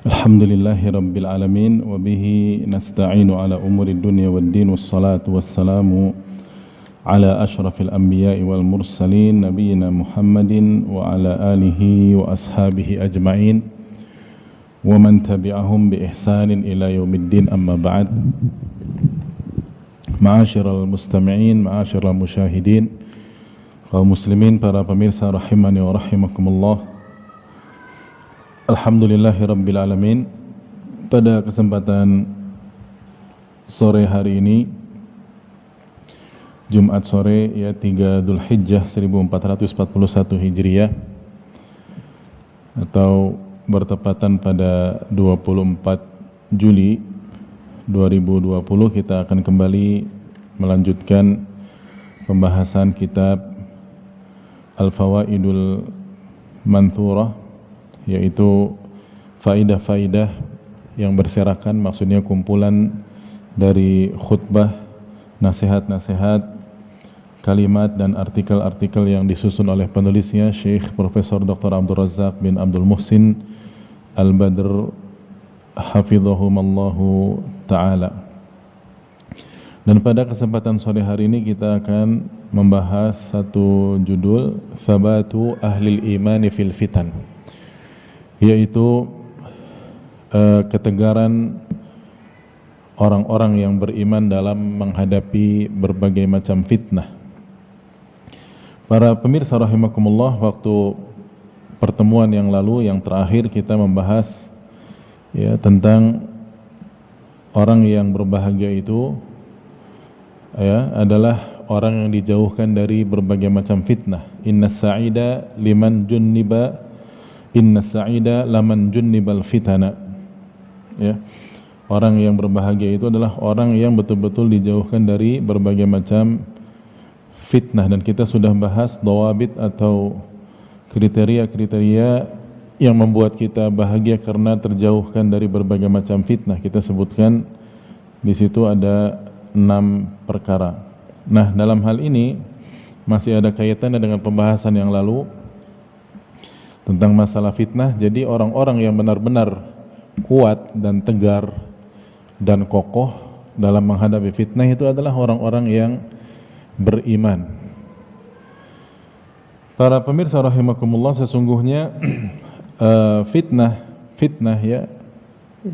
Alhamdulillahi Rabbil Alamin wa bihi nasta'inu ala umuri dunya wad din wassalatu wassalamu ala ashrafil anbiya'i wal mursalin nabiyyina Muhammadin wa ala alihi wa ashabihi ajma'in wa man tabi'ahum bi ihsanin ila yaumiddin amma ba'd. Ma'asyiral mustami'in, ma'asyiral musyahidin, kaum muslimin, para pemirsa rahimani wa rahimakumullah. Alhamdulillahirabbil alamin. Pada kesempatan sore hari ini, Jumat sore ya 3 Dzulhijjah 1441 Hijriah, atau bertepatan pada 24 Juli 2020, kita akan kembali melanjutkan pembahasan kitab Al-Fawaidul Manthurah, yaitu faidah-faidah yang berserakan, maksudnya kumpulan dari khutbah, nasihat-nasihat, kalimat dan artikel-artikel yang disusun oleh penulisnya Syekh Profesor Dr. Abdul Razak bin Abdul Muhsin Al-Badr hafizahumallahu ta'ala. Dan pada kesempatan sore hari ini kita akan membahas satu judul, Thabatu Ahlil Imani fil Fitan, yaitu ketegaran orang-orang yang beriman dalam menghadapi berbagai macam fitnah. Para pemirsa rahimakumullah, waktu pertemuan yang lalu, yang terakhir, kita membahas ya tentang orang yang berbahagia itu ya adalah orang yang dijauhkan dari berbagai macam fitnah. Inna sa'ida liman junniba, inna sa'ida laman junnibal fitana. Ya, orang yang berbahagia itu adalah orang yang betul-betul dijauhkan dari berbagai macam fitnah. Dan kita sudah bahas dawabit atau kriteria-kriteria yang membuat kita bahagia karena terjauhkan dari berbagai macam fitnah. Kita sebutkan di situ ada 6 perkara. Nah, dalam hal ini masih ada kaitannya dengan pembahasan yang lalu tentang masalah fitnah. Jadi orang-orang yang benar-benar kuat dan tegar dan kokoh dalam menghadapi fitnah itu adalah orang-orang yang beriman. Para pemirsa rahimakumullah, sesungguhnya fitnah ya,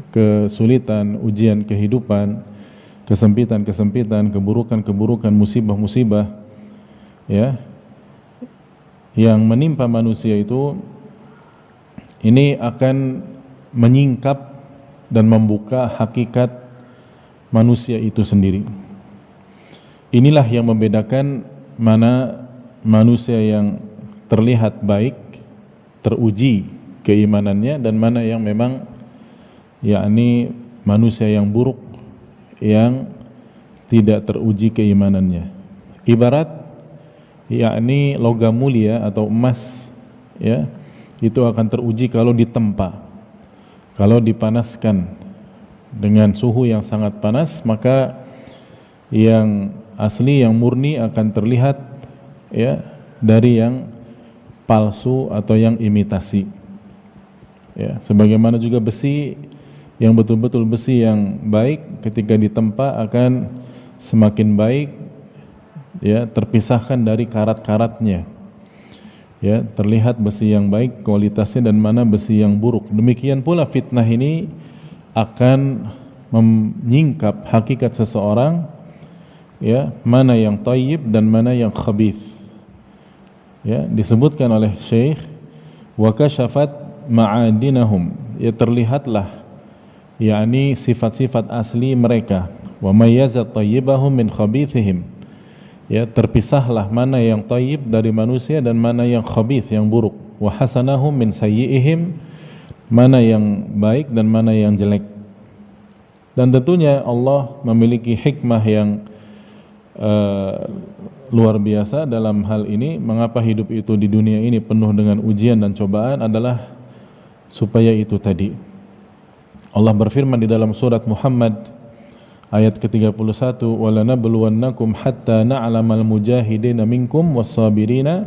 kesulitan, ujian kehidupan, kesempitan-kesempitan, keburukan-keburukan, musibah-musibah ya yang menimpa manusia itu, ini akan menyingkap dan membuka hakikat manusia itu sendiri. Inilah yang membedakan mana manusia yang terlihat baik, teruji keimanannya, dan mana yang memang yakni manusia yang buruk, yang tidak teruji keimanannya. Ibarat yakni logam mulia atau emas ya, itu akan teruji kalau ditempa. Kalau dipanaskan dengan suhu yang sangat panas, maka yang asli, yang murni akan terlihat ya dari yang palsu atau yang imitasi. Ya, sebagaimana juga besi yang betul-betul besi yang baik ketika ditempa akan semakin baik ya, terpisahkan dari karat-karatnya. Ya, terlihat besi yang baik kualitasnya dan mana besi yang buruk. Demikian pula fitnah ini akan menyingkap hakikat seseorang ya, mana yang thayyib dan mana yang khabith. Ya, disebutkan oleh Syekh, wa kashafat ma'adinahum, ya terlihatlah yakni sifat-sifat asli mereka, wa mayyazat thayyibahum min khabithihim, ya terpisahlah mana yang thayyib dari manusia dan mana yang khabith, yang buruk. Wa hasanahum min sayyi'ihim, mana yang baik dan mana yang jelek. Dan tentunya Allah memiliki hikmah yang luar biasa dalam hal ini. Mengapa hidup itu di dunia ini penuh dengan ujian dan cobaan adalah supaya itu tadi. Allah berfirman di dalam surat Muhammad ayat ke-31, walanabluwannakum hatta na'lamal mujahidina minkum was-sabirina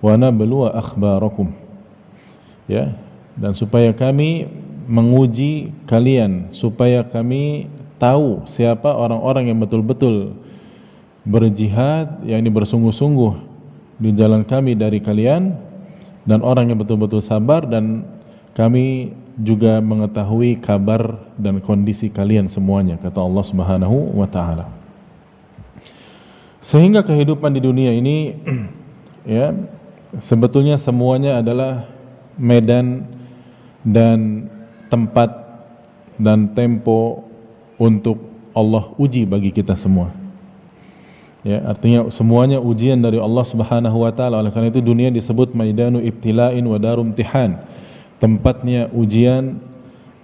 wa nabluwa akhbarakum. Ya, dan supaya kami menguji kalian supaya kami tahu siapa orang-orang yang betul-betul berjihad, yakni bersungguh-sungguh di jalan kami dari kalian, dan orang yang betul-betul sabar, dan kami juga mengetahui kabar dan kondisi kalian semuanya, kata Allah Subhanahu wa taala. Sehingga kehidupan di dunia ini ya, sebetulnya semuanya adalah medan dan tempat dan tempo untuk Allah uji bagi kita semua. Ya, artinya semuanya ujian dari Allah Subhanahu wa taala. Oleh karena itu dunia disebut maidanu ibtila'in wa darum imtihan. Tempatnya ujian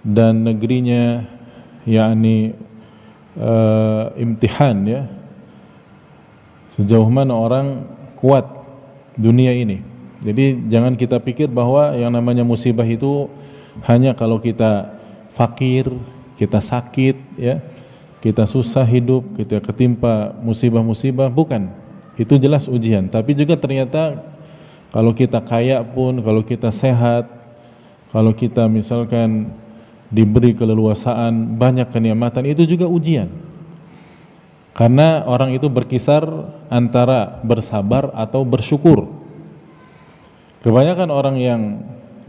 dan negerinya yakni imtihan, ya. Sejauh mana orang kuat dunia ini. Jadi jangan kita pikir bahwa yang namanya musibah itu hanya kalau kita fakir, kita sakit, ya, kita susah hidup, kita ketimpa musibah-musibah, bukan. Itu jelas ujian. Tapi juga ternyata kalau kita kaya pun, kalau kita sehat, kalau kita misalkan diberi keleluasaan, banyak kenikmatan, itu juga ujian. Karena orang itu berkisar antara bersabar atau bersyukur. Kebanyakan orang yang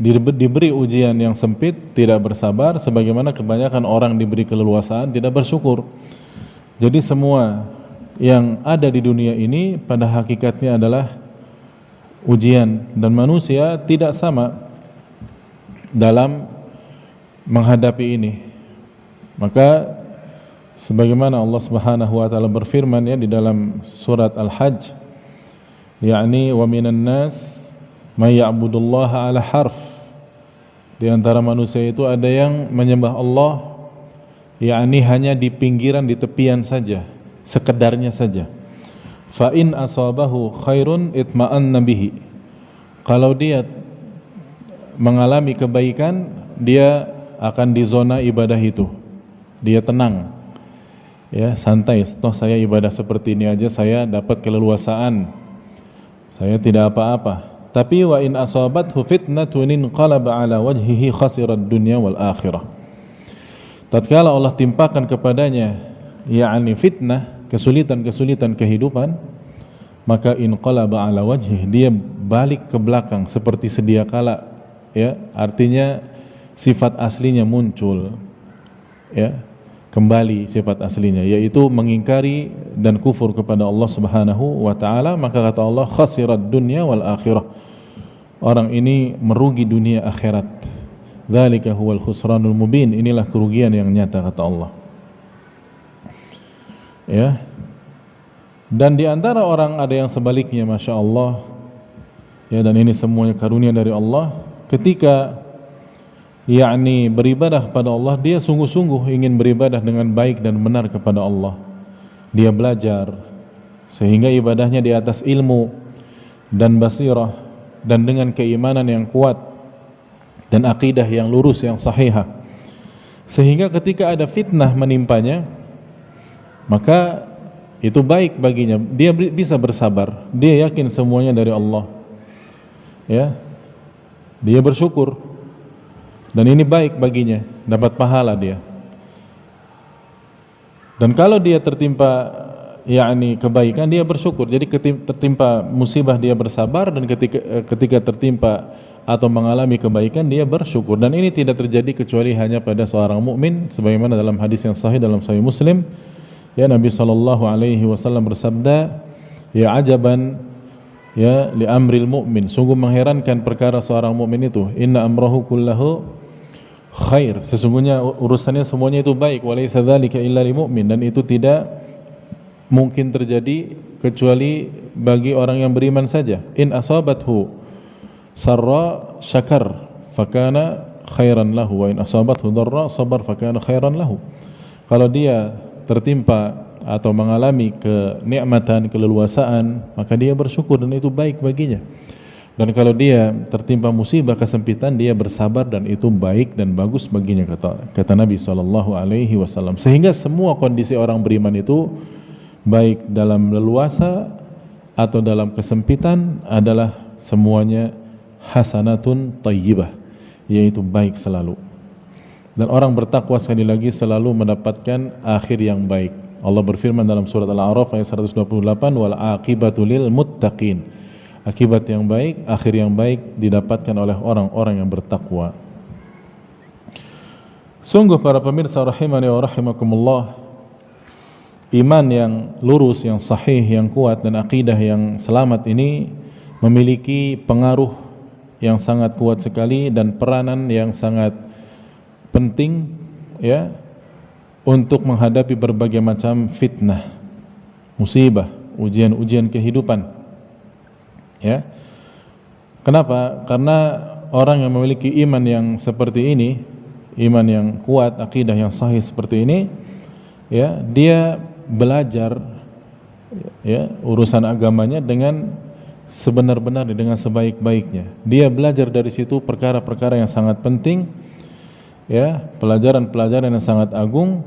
diberi ujian yang sempit tidak bersabar, sebagaimana kebanyakan orang diberi keleluasaan tidak bersyukur. Jadi semua yang ada di dunia ini pada hakikatnya adalah ujian, dan manusia tidak sama dalam menghadapi ini. Maka sebagaimana Allah Subhanahu wa taala berfirman, ya, di dalam surat Al-Hajj, yakni wa minan nas may ya'budullaha ala harf. Di antara manusia itu ada yang menyembah Allah yakni hanya di pinggiran, di tepian saja, sekedarnya saja. Fa in asabahu khairun itma'anna bihi. Kalau dia mengalami kebaikan, dia akan di zona ibadah itu. Dia tenang. Ya, santai. Toh saya ibadah seperti ini aja saya dapat keleluasaan. Saya tidak apa-apa. Tapi wa in asabathu fitnatun inqalaba ala wajhihi khasirat dunya wal akhirah. Tatkala Allah timpakan kepadanya yakni fitnah, kesulitan-kesulitan kehidupan, maka inqalaba ala wajhihi, dia balik ke belakang seperti sedia kala, ya, artinya sifat aslinya muncul, ya, kembali sifat aslinya, yaitu mengingkari dan kufur kepada Allah Subhanahu wa taala. Maka kata Allah, khasirat dunya wal akhirah, orang ini merugi dunia akhirat. Dzalika huwal khusranul mubin, inilah kerugian yang nyata, kata Allah. Ya. Dan di antara orang ada yang sebaliknya, Masya Allah, ya, dan ini semuanya karunia dari Allah. Ketika yakni beribadah pada Allah, dia sungguh-sungguh ingin beribadah dengan baik dan benar kepada Allah. Dia belajar sehingga ibadahnya di atas ilmu dan basirah, dan dengan keimanan yang kuat dan akidah yang lurus, yang sahihah. Sehingga ketika ada fitnah menimpanya, maka itu baik baginya, dia bisa bersabar, dia yakin semuanya dari Allah, ya, dia bersyukur, dan ini baik baginya, dapat pahala dia. Dan kalau dia tertimpa yakni kebaikan, dia bersyukur. Jadi tertimpa musibah dia bersabar, dan ketika tertimpa atau mengalami kebaikan dia bersyukur. Dan ini tidak terjadi kecuali hanya pada seorang mukmin, sebagaimana dalam hadis yang sahih dalam Sahih Muslim, ya, Nabi SAW bersabda, ya ajaban, ya, li amril mu'min, sungguh mengherankan perkara seorang mukmin itu, inna amrahu kullahu khair, sesungguhnya urusannya semuanya itu baik, walaysa dzalika illa lil mu'min, dan itu tidak mungkin terjadi kecuali bagi orang yang beriman saja. In asabathu sarra syakar fakana khairan lahu, wa in asabathu dharra sabar fakana khairan lahu. Kalau dia tertimpa atau mengalami kenikmatan, keleluasaan, maka dia bersyukur dan itu baik baginya. Dan kalau dia tertimpa musibah, kesempitan, dia bersabar dan itu baik dan bagus baginya, kata Nabi SAW. Sehingga semua kondisi orang beriman itu, baik dalam leluasa atau dalam kesempitan, adalah semuanya hasanatun thayyibah, yaitu baik selalu. Dan orang bertakwa sekali lagi selalu mendapatkan akhir yang baik. Allah berfirman dalam surat Al-A'raf ayat 128, wal aqibatu lil muttaqin. Akibat yang baik, akhir yang baik didapatkan oleh orang-orang yang bertakwa. Sungguh para pemirsa rahimani wa rahimakumullah, iman yang lurus, yang sahih, yang kuat, dan akidah yang selamat ini memiliki pengaruh yang sangat kuat sekali dan peranan yang sangat penting, ya, untuk menghadapi berbagai macam fitnah, musibah, ujian-ujian kehidupan. Ya. Kenapa? Karena orang yang memiliki iman yang seperti ini, iman yang kuat, akidah yang sahih seperti ini, ya, dia belajar, ya, urusan agamanya dengan sebenar-benarnya, dengan sebaik-baiknya. Dia belajar dari situ perkara-perkara yang sangat penting, ya, pelajaran-pelajaran yang sangat agung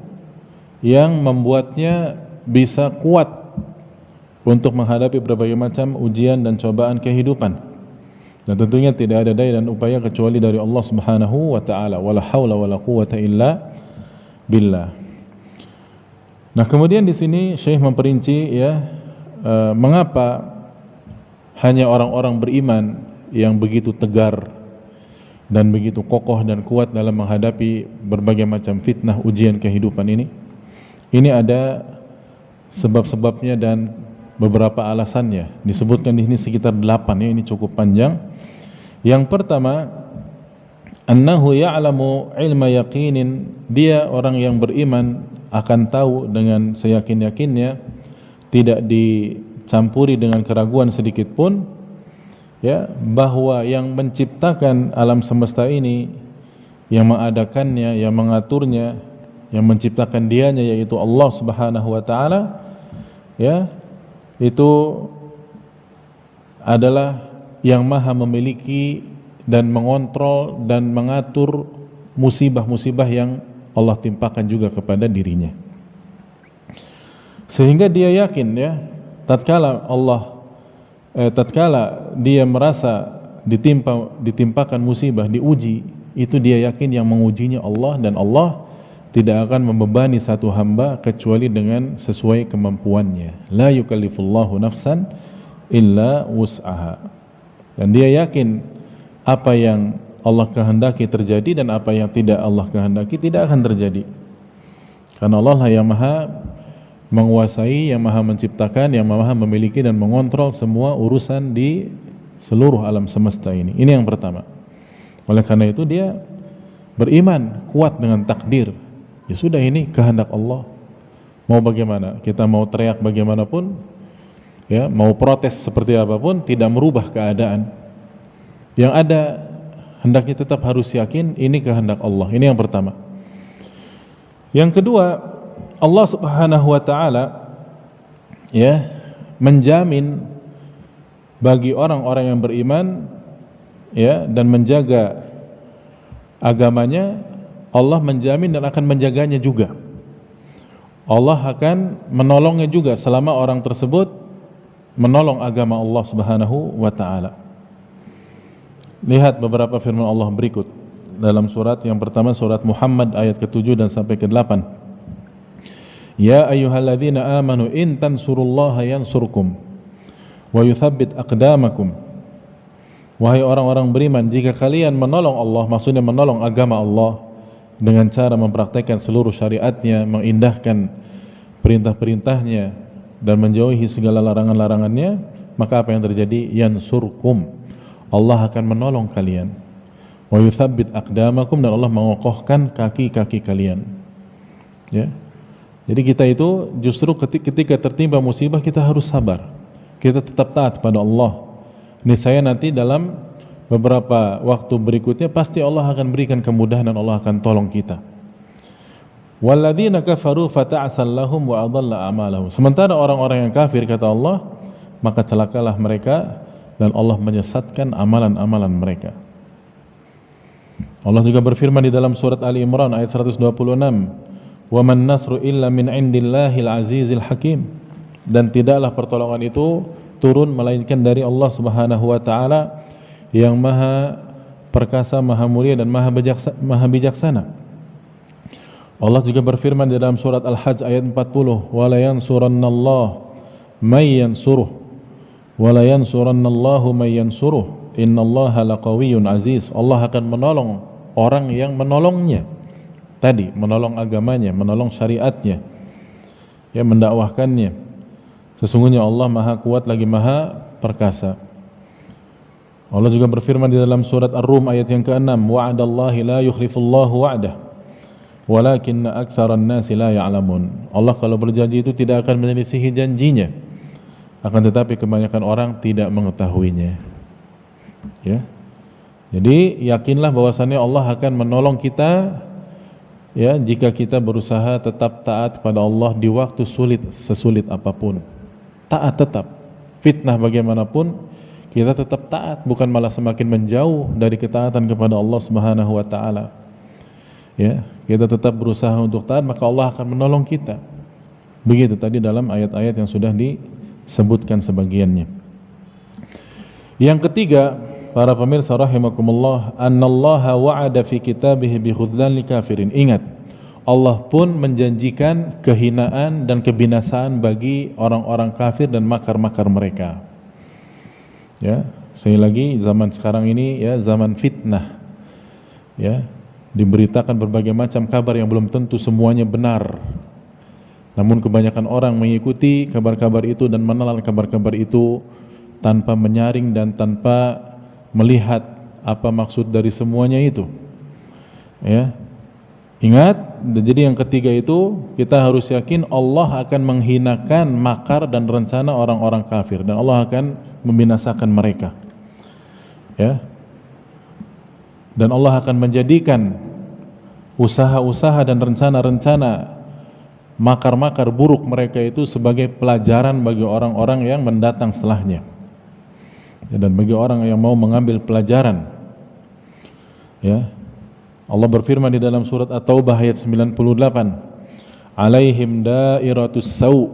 yang membuatnya bisa kuat untuk menghadapi berbagai macam ujian dan cobaan kehidupan. Dan tentunya tidak ada daya dan upaya kecuali dari Allah Subhanahu wa taala. Wala haula wala quwwata illa billah. Nah, kemudian di sini Syekh memperinci, ya, mengapa hanya orang-orang beriman yang begitu tegar dan begitu kokoh dan kuat dalam menghadapi berbagai macam fitnah ujian kehidupan ini. Ini ada sebab-sebabnya dan beberapa alasannya. Disebutkan di sini sekitar 8, ya, ini cukup panjang. Yang pertama, annahu ya'lamu ilma yaqinin, dia orang yang beriman akan tahu dengan seyakin-yakinnya, tidak dicampuri dengan keraguan sedikit pun, ya, bahwa yang menciptakan alam semesta ini, yang mengadakannya, yang mengaturnya, yang menciptakan dianya, yaitu Allah Subhanahu wa taala, ya, itu adalah yang maha memiliki dan mengontrol dan mengatur musibah-musibah yang Allah timpakan juga kepada dirinya. Sehingga dia yakin, ya, tatkala dia merasa ditimpakan musibah, diuji, itu dia yakin yang mengujinya Allah, dan Allah tidak akan membebani satu hamba kecuali dengan sesuai kemampuannya. La yukallifullahu nafsan illa wus'aha. Dan dia yakin apa yang Allah kehendaki terjadi dan apa yang tidak Allah kehendaki tidak akan terjadi. Karena Allah lah yang maha menguasai, yang maha menciptakan, yang maha memiliki dan mengontrol semua urusan di seluruh alam semesta ini. Ini yang pertama. Oleh karena itu dia beriman, kuat dengan takdir. Ya sudah, ini kehendak Allah. Mau bagaimana? Kita mau teriak bagaimanapun, ya, mau protes seperti apapun, tidak merubah keadaan. Yang ada, hendaknya tetap harus yakin ini kehendak Allah. Ini yang pertama. Yang kedua, Allah Subhanahu wa taala, ya, menjamin bagi orang-orang yang beriman, ya, dan menjaga agamanya. Allah menjamin dan akan menjaganya juga. Allah akan menolongnya juga selama orang tersebut menolong agama Allah Subhanahu wa taala. Lihat beberapa firman Allah berikut dalam surat yang pertama, surat Muhammad ayat ke-7 dan sampai ke-8. Ya ayyuhalladzina amanu in tansurullaha yansurkum wa yuthabbit aqdamakum. Wahai orang-orang beriman, jika kalian menolong Allah, maksudnya menolong agama Allah dengan cara mempraktekkan seluruh syariatnya, mengindahkan perintah-perintahnya dan menjauhi segala larangan-larangannya, maka apa yang terjadi? Yansurkum, Allah akan menolong kalian. Wa yuthabbit aqdamakum, dan Allah mengokohkan kaki-kaki kalian. Ya. Jadi kita itu justru ketika tertimpa musibah kita harus sabar. Kita tetap taat pada Allah. Niscaya nanti dalam beberapa waktu berikutnya pasti Allah akan berikan kemudahan dan Allah akan tolong kita. Walladzina kafaru fata'sal lahum wa adalla a'malahum. Sementara orang-orang yang kafir, kata Allah, maka celakalah mereka dan Allah menyesatkan amalan-amalan mereka. Allah juga berfirman di dalam surat Ali Imran ayat 126, "Wa man nasru illa min 'indillahil azizil hakim." Dan tidaklah pertolongan itu turun melainkan dari Allah Subhanahu wa taala yang maha perkasa, maha mulia dan maha bijaksana. Allah juga berfirman di dalam surat Al-Hajj ayat 40, "Wa la yansurannallahu may yansuruh wa la yansurannallahu may yansuruh innallaha laqawiyyun aziz." Allah akan menolong orang yang menolongnya. Tadi menolong agamanya, menolong syariatnya, ya, mendakwahkannya. Sesungguhnya Allah Maha Kuat lagi Maha Perkasa. Allah juga berfirman di dalam surat Ar-Rum ayat yang ke-6, "Wa'adallahi la yukhlifullahu wa'dah walakinna aktsaran nasi la ya'lamun." Allah kalau berjanji itu tidak akan menyelisihi janjinya, akan tetapi kebanyakan orang tidak mengetahuinya. Ya. Jadi yakinlah bahwasannya Allah akan menolong kita, ya, jika kita berusaha tetap taat kepada Allah di waktu sulit, sesulit apapun. Taat tetap. Fitnah bagaimanapun kita tetap taat, bukan malah semakin menjauh dari ketaatan kepada Allah Subhanahu wa taala. Ya, kita tetap berusaha untuk taat, maka Allah akan menolong kita. Begitu tadi dalam ayat-ayat yang sudah disebutkan sebagiannya. Yang ketiga, para pemirsa rahimakumullah, annallaha wa'ada fi kitabihi bi khudlanil kafirin. Ingat, Allah pun menjanjikan kehinaan dan kebinasaan bagi orang-orang kafir dan makar-makar mereka. Ya, sekali lagi zaman sekarang ini, ya, zaman fitnah. Ya, diberitakan berbagai macam kabar yang belum tentu semuanya benar. Namun kebanyakan orang mengikuti kabar-kabar itu dan menelan kabar-kabar itu tanpa menyaring dan tanpa melihat apa maksud dari semuanya itu. Ya. Ingat, jadi yang ketiga itu kita harus yakin Allah akan menghinakan makar dan rencana orang-orang kafir dan Allah akan membinasakan mereka. Ya. Dan Allah akan menjadikan usaha-usaha dan rencana-rencana makar-makar buruk mereka itu sebagai pelajaran bagi orang-orang yang mendatang setelahnya. Ya, dan bagi orang yang mau mengambil pelajaran. Ya. Allah berfirman di dalam surat At-Taubah ayat 98, "Alaihim dairatus sau."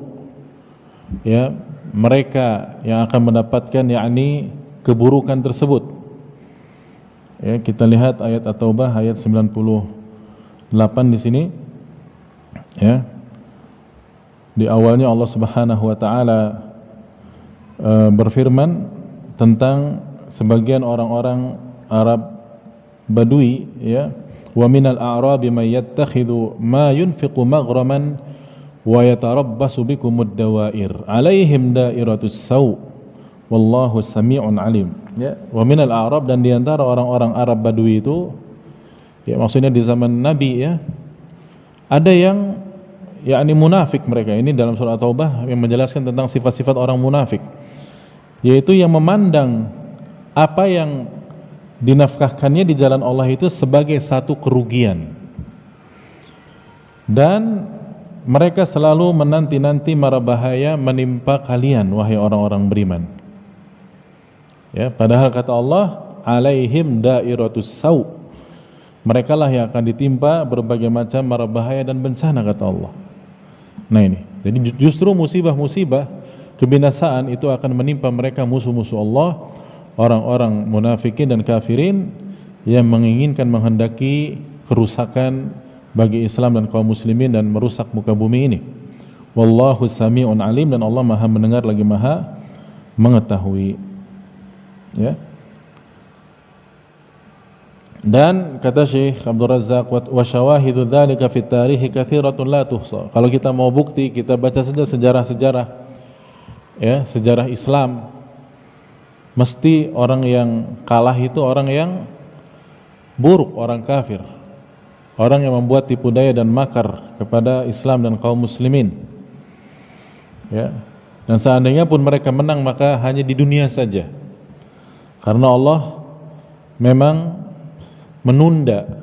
Ya, mereka yang akan mendapatkan yakni keburukan tersebut. Ya, kita lihat ayat At-Taubah ayat 98 di sini. Ya. Di awalnya Allah Subhanahu wa taala berfirman tentang sebagian orang-orang Arab Badui, ya, wa minal a'rabi may yattakhidhu ma yunfiqu maghraman wa yatarabbasu bikumud dawair alaihim dairatus sau wallahu sami'un alim. Ya, wa minal a'rab, dan di antara orang-orang Arab Badui itu, ya, maksudnya di zaman Nabi, ya, ada yang yakni munafik mereka. Ini dalam surah Taubah yang menjelaskan tentang sifat-sifat orang munafik, yaitu yang memandang apa yang dinafkahkannya di jalan Allah itu sebagai satu kerugian, dan mereka selalu menanti-nanti mara bahaya menimpa kalian wahai orang-orang beriman. Ya, padahal kata Allah, alaihim dairatus sau, mereka lah yang akan ditimpa berbagai macam mara bahaya dan bencana, kata Allah. Nah ini, jadi justru musibah-musibah kebinasaan itu akan menimpa mereka musuh-musuh Allah, orang-orang munafikin dan kafirin yang menginginkan menghendaki kerusakan bagi Islam dan kaum muslimin dan merusak muka bumi ini. Wallahu sami'un alim, dan Allah Maha mendengar lagi Maha mengetahui. Ya. Dan kata Syekh Abdul Razzaq, wa syawahidu dzalika fit tarikh katsiratun la tuhsa. Kalau kita mau bukti, kita baca saja sejarah-sejarah, ya, sejarah Islam. Mesti orang yang kalah itu orang yang buruk, orang kafir, orang yang membuat tipu daya dan makar kepada Islam dan kaum muslimin. Ya. Dan seandainya pun mereka menang, maka hanya di dunia saja, karena Allah memang menunda,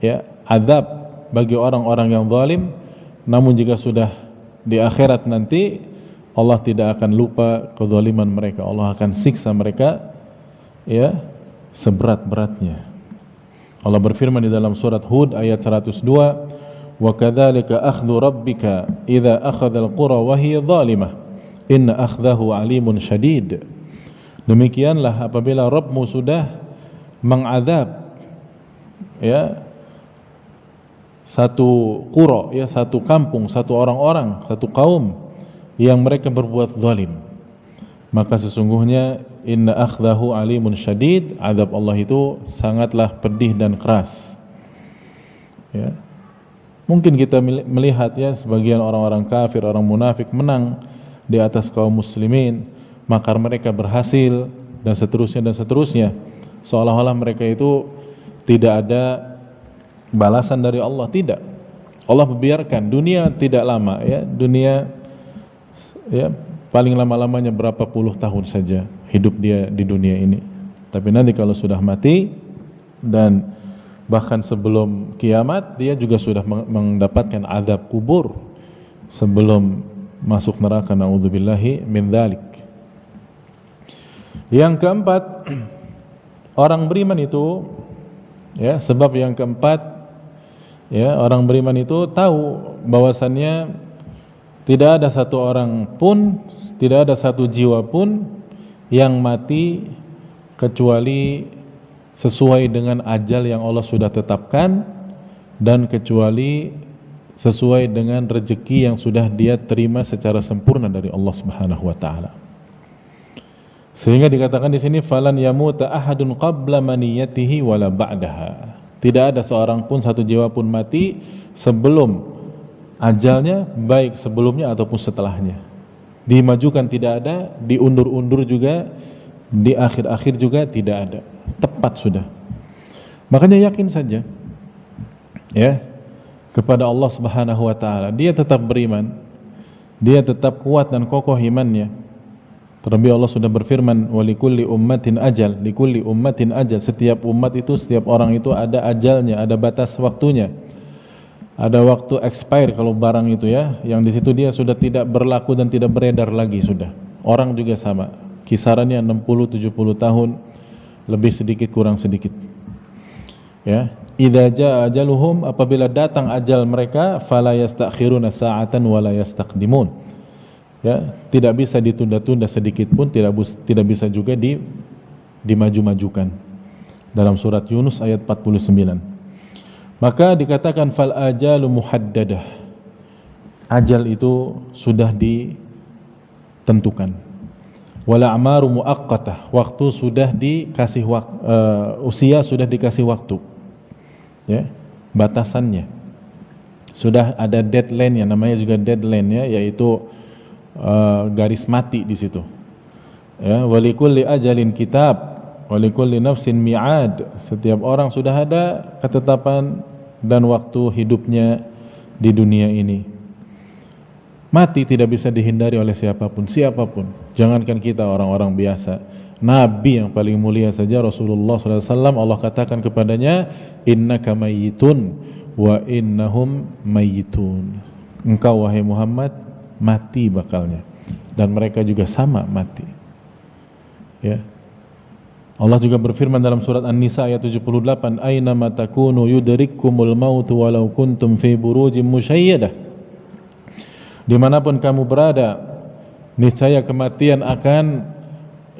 ya, azab bagi orang-orang yang zalim. Namun jika sudah di akhirat nanti, Allah tidak akan lupa kezaliman mereka. Allah akan siksa mereka, ya, seberat-beratnya. Allah berfirman di dalam surat Hud ayat 102, "Wa kadzalika akhdhu rabbika idza akhadhal qura wa hiya zalimah inna akhdahu alimun syadid." Demikianlah apabila Rabbmu sudah mengazab, ya, satu qura, ya, satu kampung, satu orang-orang, satu kaum yang mereka berbuat zalim, maka sesungguhnya inna akhdahu alimun syadid, azab Allah itu sangatlah pedih dan keras. Ya. Mungkin kita melihat, ya, sebagian orang-orang kafir, orang munafik menang di atas kaum muslimin, maka mereka berhasil dan seterusnya, seolah-olah mereka itu tidak ada balasan dari Allah. Tidak, Allah membiarkan. Dunia tidak lama, ya, dunia, ya, paling lama-lamanya berapa puluh tahun saja hidup dia di dunia ini. Tapi nanti kalau sudah mati, dan bahkan sebelum kiamat, dia juga sudah mendapatkan azab kubur sebelum masuk neraka, naudzubillahi min dzalik. Yang keempat, orang beriman itu, ya, sebab yang keempat, ya, orang beriman itu tahu bahwasannya tidak ada satu orang pun, tidak ada satu jiwa pun yang mati kecuali sesuai dengan ajal yang Allah sudah tetapkan, dan kecuali sesuai dengan rezeki yang sudah dia terima secara sempurna dari Allah Subhanahu wa taala. Sehingga dikatakan di sini falan yamuta ahadun qabla maniyatihi wala ba'daha. Tidak ada seorang pun, satu jiwa pun mati sebelum ajalnya, baik sebelumnya ataupun setelahnya. Dimajukan tidak ada, diundur-undur juga, di akhir-akhir juga tidak ada. Tepat sudah. Makanya yakin saja, ya, kepada Allah Subhanahu wa taala. Dia tetap beriman, dia tetap kuat dan kokoh imannya. Terlebih Allah sudah berfirman, walikulli ummatin ajal, likulli ummatin ajal. Setiap umat itu, setiap orang itu ada ajalnya, ada batas waktunya, ada waktu expire kalau barang itu, ya, yang di situ dia sudah tidak berlaku dan tidak beredar lagi sudah. Orang juga sama, kisarannya 60-70 tahun, lebih sedikit kurang sedikit. Ya, idza jaa ajaluhum, apabila datang ajal mereka, fala yastakhiruna sa'atan wala yastaqdimun. Ya, tidak bisa ditunda-tunda sedikit pun, tidak bisa juga dimaju-majukan. Dalam surat Yunus ayat 49. Maka dikatakan fal ajalu muhaddadah. Ajal itu sudah ditentukan. Wal a'maru muaqqatah. Waktu sudah dikasih usia sudah dikasih waktu. Ya, batasannya. Sudah ada deadline, yang namanya juga deadline, ya, yaitu garis mati di situ. Ya, walikulli ajalin kitab, walikulli nafsin mi'ad. Setiap orang sudah ada ketetapan dan waktu hidupnya di dunia ini. Mati tidak bisa dihindari oleh siapapun. Jangankan kita orang-orang biasa, Nabi yang paling mulia saja, Rasulullah SAW, Allah katakan kepadanya, innaka mayyitun wa innahum mayyitun. Engkau wahai Muhammad mati bakalnya, dan mereka juga sama mati. Ya, Allah juga berfirman dalam surat An-Nisa ayat 78, aina ma takunu yudrikkumul maut walau kuntum fi burujim musyayyadah. Dimanapun kamu berada, niscaya kematian akan,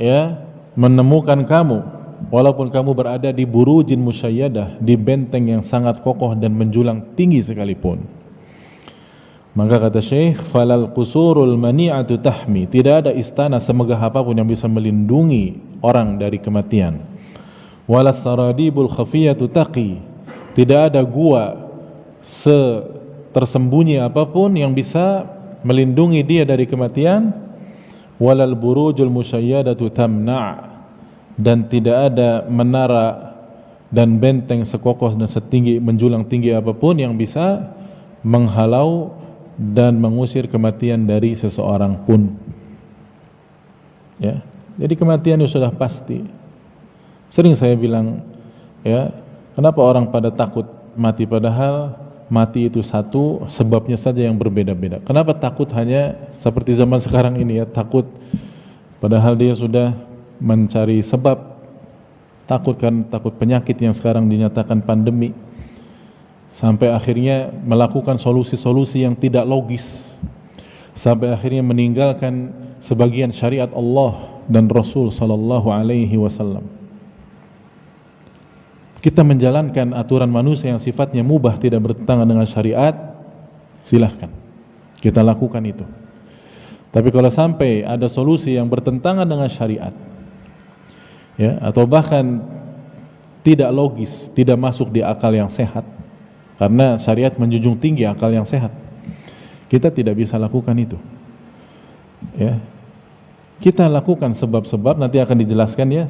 ya, menemukan kamu, walaupun kamu berada di burujin musyayyadah, di benteng yang sangat kokoh dan menjulang tinggi sekalipun. Maka kata Syekh, falal qusurul mani'atu tahmi. Tidak ada istana semegah apapun yang bisa melindungi orang dari kematian. Walas saradibul khafiyatu taqi. Tidak ada gua tersembunyi apapun yang bisa melindungi dia dari kematian. Walal burujul musyayyadatu tamna'. Dan tidak ada menara dan benteng sekokoh dan setinggi, menjulang tinggi apapun yang bisa menghalau dan mengusir kematian dari seseorang pun. Ya, jadi kematian itu sudah pasti. Sering saya bilang, ya, kenapa orang pada takut mati, padahal mati itu satu, sebabnya saja yang berbeda-beda. Kenapa takut hanya seperti zaman sekarang ini, ya, takut padahal dia sudah mencari sebab. Takut penyakit yang sekarang dinyatakan pandemi, sampai akhirnya melakukan solusi-solusi yang tidak logis, sampai akhirnya meninggalkan sebagian syariat Allah dan Rasul sallallahu alaihi wasallam. kita menjalankan aturan manusia yang sifatnya mubah, tidak bertentangan dengan syariat, silahkan kita lakukan itu. Tapi kalau sampai ada solusi yang bertentangan dengan syariat, ya, atau bahkan tidak logis, tidak masuk di akal yang sehat, karena syariat menjunjung tinggi akal yang sehat, kita tidak bisa lakukan itu. Ya, kita lakukan sebab-sebab, nanti akan dijelaskan ya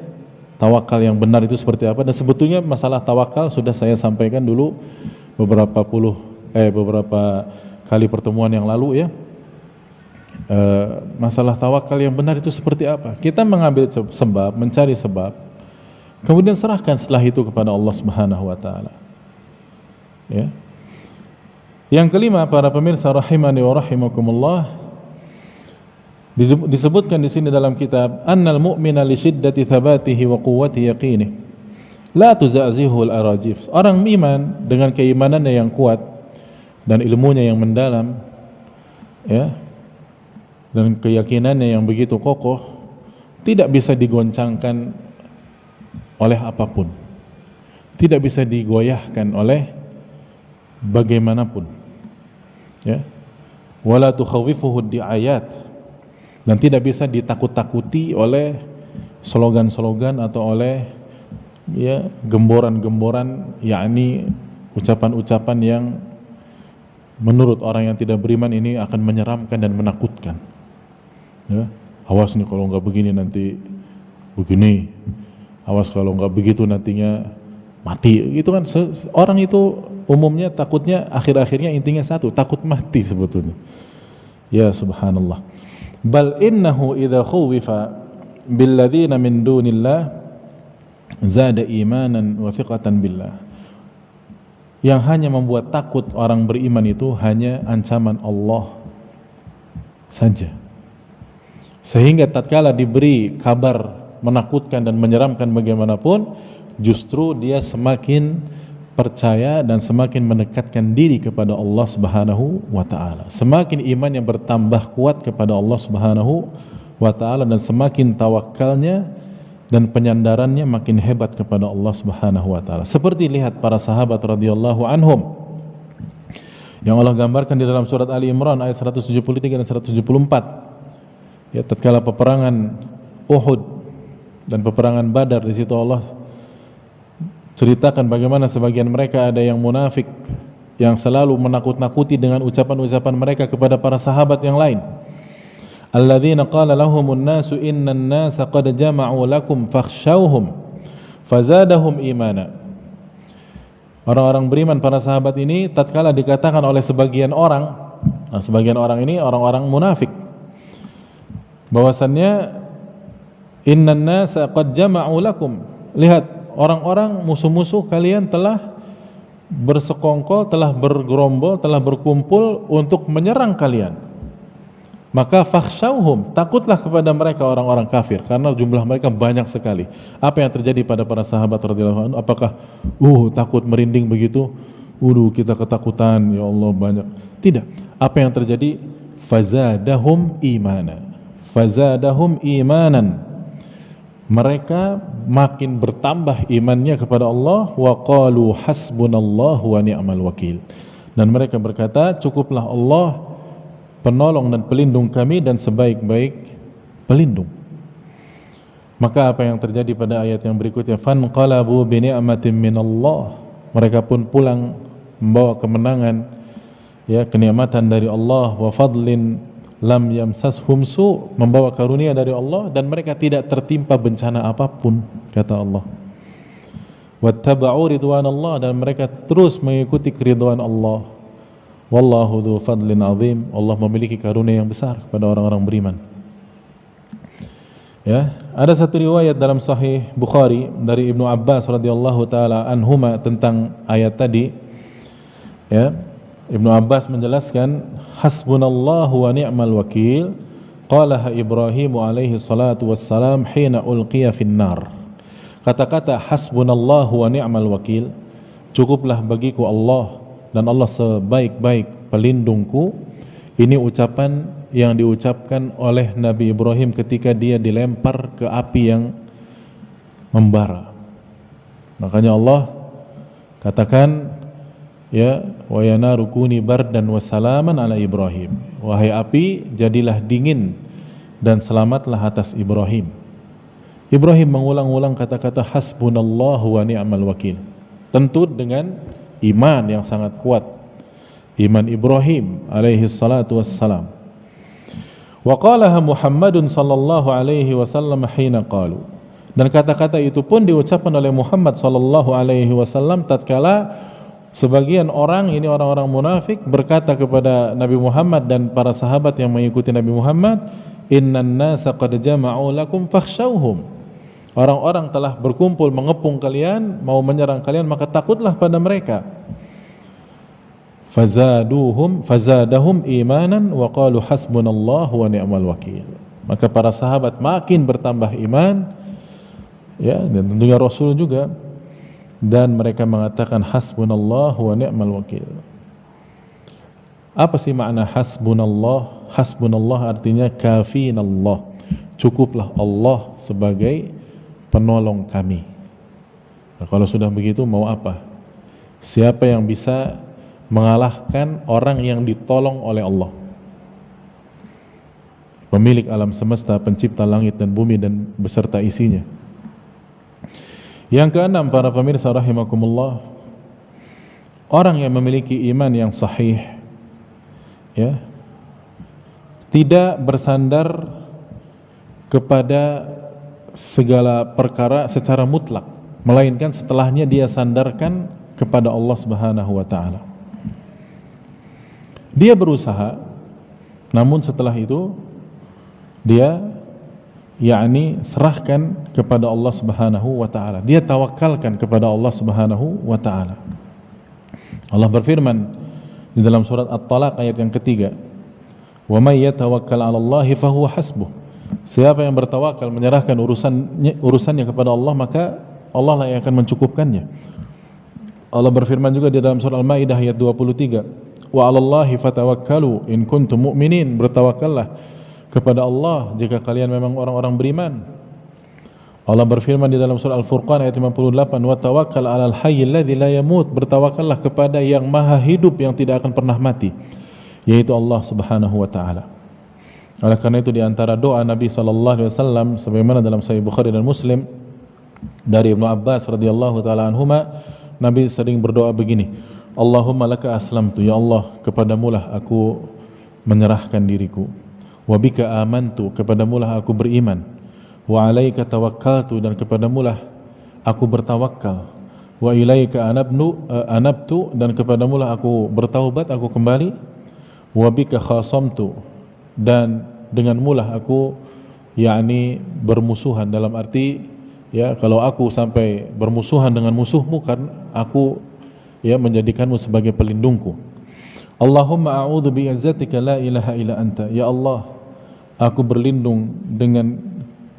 tawakal yang benar itu seperti apa. Dan sebetulnya masalah tawakal sudah saya sampaikan dulu beberapa kali pertemuan yang lalu ya. Masalah tawakal yang benar itu seperti apa? Kita mengambil sebab, mencari sebab, kemudian serahkan setelah itu kepada Allah Subhanahu wa taala. Ya. Yang kelima, para pemirsa rahimani wa rahimakumullah, disebutkan di sini dalam kitab, annal mu'mina li shiddati thabatihi wa quwwati yaqinih la tuzazihu al-arajif. Orang iman dengan keimanannya yang kuat dan ilmunya yang mendalam, ya, dan keyakinannya yang begitu kokoh, tidak bisa digoncangkan oleh apapun, tidak bisa digoyahkan oleh bagaimanapun, ya. Wala tukhawifuhu di'ayat, dan tidak bisa ditakut-takuti oleh slogan-slogan atau oleh ya gemboran-gemboran, yakni ucapan-ucapan yang menurut orang yang tidak beriman ini akan menyeramkan dan menakutkan. Ya, awas nih kalau nggak begini nanti begini, awas kalau nggak begitu nantinya mati. Itu kan orang itu umumnya takutnya akhir-akhirnya intinya satu, takut mati sebetulnya. Ya subhanallah. Bal innahu idza khuwifa billadzina min dunillah zada imanan wa thiqatan billah. Yang hanya membuat takut orang beriman itu hanya ancaman Allah saja. Sehingga tatkala diberi kabar menakutkan dan menyeramkan bagaimanapun, justru dia semakin percaya dan semakin mendekatkan diri kepada Allah Subhanahu wa taala. Semakin iman yang bertambah kuat kepada Allah Subhanahu wa taala, dan semakin tawakalnya dan penyandarannya makin hebat kepada Allah Subhanahu wa taala. Seperti lihat para sahabat radhiyallahu anhum yang Allah gambarkan di dalam surat Ali Imran ayat 173 dan 174. Ya, tatkala peperangan Uhud dan peperangan Badar, di situ Allah ceritakan bagaimana sebagian mereka ada yang munafik, yang selalu menakut-nakuti dengan ucapan-ucapan mereka kepada para sahabat yang lain. Alladzina qala lahumun nasu innan nasa qad jama'u lakum fakhshawhum fazadahum imana. Orang-orang beriman, para sahabat ini tatkala dikatakan oleh sebagian orang, nah sebagian orang ini orang-orang munafik, bahwasannya innan nasa qad jama'u lakum, lihat orang-orang musuh-musuh kalian telah bersekongkol, telah bergerombol, telah berkumpul untuk menyerang kalian. Maka fakhshawhum, takutlah kepada mereka orang-orang kafir, karena jumlah mereka banyak sekali. Apa yang terjadi pada para sahabat radhiyallahu anhu? Apakah takut merinding begitu? Kita ketakutan, ya Allah banyak. Tidak. Apa yang terjadi? Fazadahum imana. Fazadahum imanan. Mereka makin bertambah imannya kepada Allah. Wa qalu hasbunallahu wa ni'mal wakil. Dan mereka berkata, cukuplah Allah penolong dan pelindung kami dan sebaik-baik pelindung. Maka apa yang terjadi pada ayat yang berikutnya, fanqalabu bi ni'matin minallah, mereka pun pulang membawa kemenangan, ya, kenikmatan dari Allah, wa fadlin lam yamsashum su, membawa karunia dari Allah dan mereka tidak tertimpa bencana apapun, kata Allah. Wattaba'u ridwanallah, dan mereka terus mengikuti keridhaan Allah. Wallahu dzu fadlin azim, Allah memiliki karunia yang besar kepada orang-orang beriman. Ya, ada satu riwayat dalam Sahih Bukhari dari Ibnu Abbas radhiyallahu taala anhuma tentang ayat tadi. Ya, Ibnu Abbas menjelaskan, hasbunallahu wa ni'mal wakil, qalaha Ibrahim alaihi salatu wassalam hina ulqiya finnar. Kata-kata hasbunallahu wa ni'mal wakil, cukuplah bagiku Allah dan Allah sebaik-baik pelindungku, ini ucapan yang diucapkan oleh Nabi Ibrahim ketika dia dilempar ke api yang membara. Makanya Allah Katakan, ya, wa ya naru kuni bardan wa salaman ala Ibrahim. Wahai api, jadilah dingin dan selamatlah atas Ibrahim. Ibrahim mengulang-ulang kata-kata hasbunallahu wa ni'mal wakil. Tentu dengan iman yang sangat kuat, iman Ibrahim alaihi salatu wassalam. Wa qalaha Muhammadun sallallahu alaihi wasallam hina qalu. Dan kata-kata itu pun diucapkan oleh Muhammad sallallahu alaihi wasallam tatkala sebagian orang, ini orang-orang munafik, berkata kepada Nabi Muhammad dan para sahabat yang mengikuti Nabi Muhammad, innan nasa qad jama'u lakum fakhshawhum. Orang-orang telah berkumpul mengepung kalian, mau menyerang kalian, maka takutlah pada mereka. Fazadahum imanan wa qalu hasbunallahu wa ni'mal wakil. Maka para sahabat makin bertambah iman, ya, dan tentunya Rasul juga, dan mereka mengatakan hasbunallahu wa ni'mal wakil. Apa sih makna hasbunallah? Hasbunallah artinya kafinallah, cukuplah Allah sebagai penolong kami. Nah, kalau sudah begitu mau apa? Siapa yang bisa mengalahkan orang yang ditolong oleh Allah, pemilik alam semesta, pencipta langit dan bumi dan beserta isinya. Yang keenam, para pemirsa rahimakumullah, orang yang memiliki iman yang sahih, ya, tidak bersandar kepada segala perkara secara mutlak, melainkan setelahnya dia sandarkan kepada Allah Subhanahu wa taala. Dia berusaha, namun setelah itu dia serahkan kepada Allah Subhanahu wa taala. Dia tawakalkan kepada Allah Subhanahu wa taala. Allah berfirman di dalam surat At-Talaq ayat yang ketiga, "Wa may yatawakkal 'ala Allahi fahuwa hasbuh." Siapa yang bertawakal, menyerahkan urusannya kepada Allah, maka Allah lah yang akan mencukupkannya. Allah berfirman juga di dalam surah Al-Maidah ayat 23, "Wa 'alallahi fatawakkalu in kuntum mu'minin." Bertawakallah kepada Allah jika kalian memang orang-orang beriman. Allah berfirman di dalam surah Al-Furqan ayat 58, "Wa tawakkal 'alal hayyil ladzi la yamut." Bertawakallah kepada yang maha hidup yang tidak akan pernah mati, yaitu Allah Subhanahu wa taala. Oleh karena itu di antara doa Nabi sallallahu alaihi wasallam sebagaimana dalam Sahih Bukhari dan Muslim dari Ibnu Abbas radhiyallahu taala anhuma, Nabi sering berdoa begini, "Allahumma laka aslamtu." Ya Allah, kepadamulah aku menyerahkan diriku. Wa bika amantu, kepadamulah aku beriman. Wa alaika tawakkaltu, dan kepadamulah aku bertawakal. Wa ilaika anabtu, dan kepadamulah aku bertaubat, aku kembali. Wa bika khasamtu, dan denganmulah aku bermusuhan, dalam arti, ya, kalau aku sampai bermusuhan dengan musuhmu, kan aku menjadikanmu sebagai pelindungku. Allahumma a'udzu bi'izzatika la ilaha illa anta. Ya Allah, aku berlindung dengan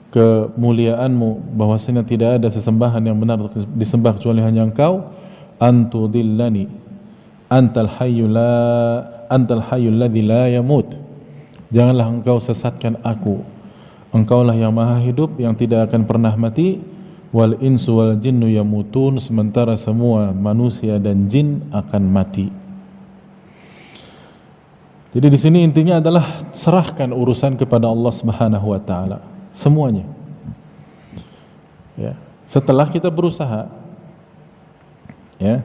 kemuliaanmu bahwasanya tidak ada sesembahan yang benar disembah kecuali hanya Engkau. Antu dhillani antal hayyul ladzi la yamut. Janganlah Engkau sesatkan aku, Engkaulah yang maha hidup yang tidak akan pernah mati. Wal insu wal jinnu yamutun, sementara semua manusia dan jin akan mati. Jadi di sini intinya adalah serahkan urusan kepada Allah Subhanahu wa taala, semuanya. Ya, setelah kita berusaha, ya.